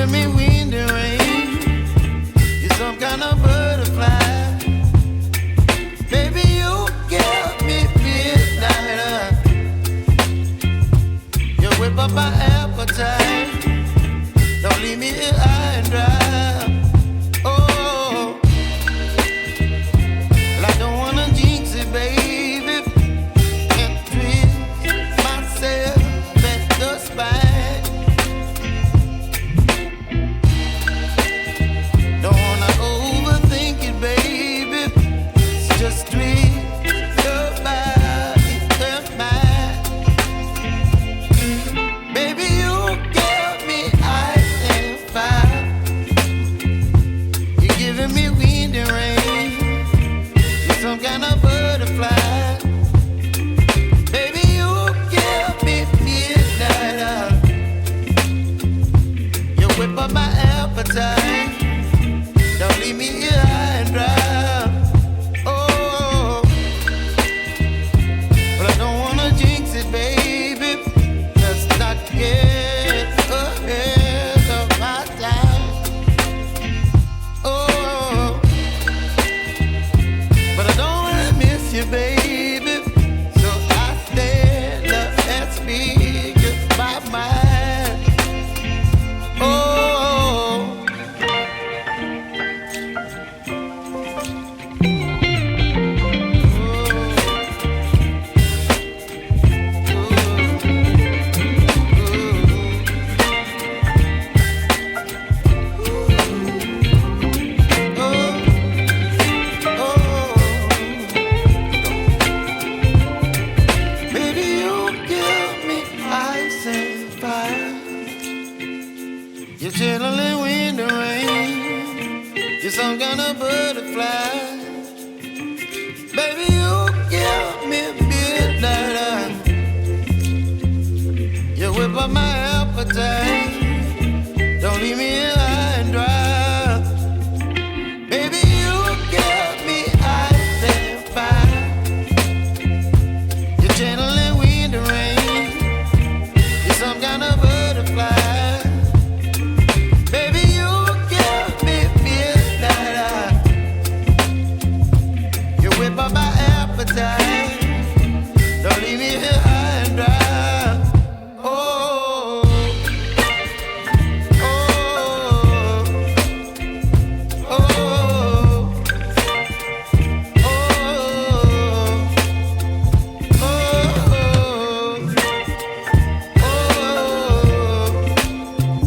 giving me wind and rain. You're some kind of butterfly. Baby, you give me midnight. You whip up my appetite. Don't leave me here high and dry. Oh, well, I don't wanna jinx it, baby, and twist myself at the spine. Don't wanna overthink it, baby. It's just twist your body and mine. Baby, you give me ice and fire. You're giving me wind and rain. You're some kind of butterfly. Baby, you give me midnight. You whip up my appetite. Don't leave me here high and dry. Oh, but I don't wanna jinx it, baby. Let's not get ahead of my time. Oh, but I don't wanna miss you, baby. So I stand up and speak my mind. Oh. Baby, you give me ice and fire. You're chilling wind and rain. You're some kind of butterfly. Baby, you give me midnight. You whip up my appetite. Don't leave me here high and dry. Baby, you give me ice and fire. You're channeling wind and rain. You're some kind of butterfly. Baby, you give me midnight. You whip up my appetite. Don't leave me here.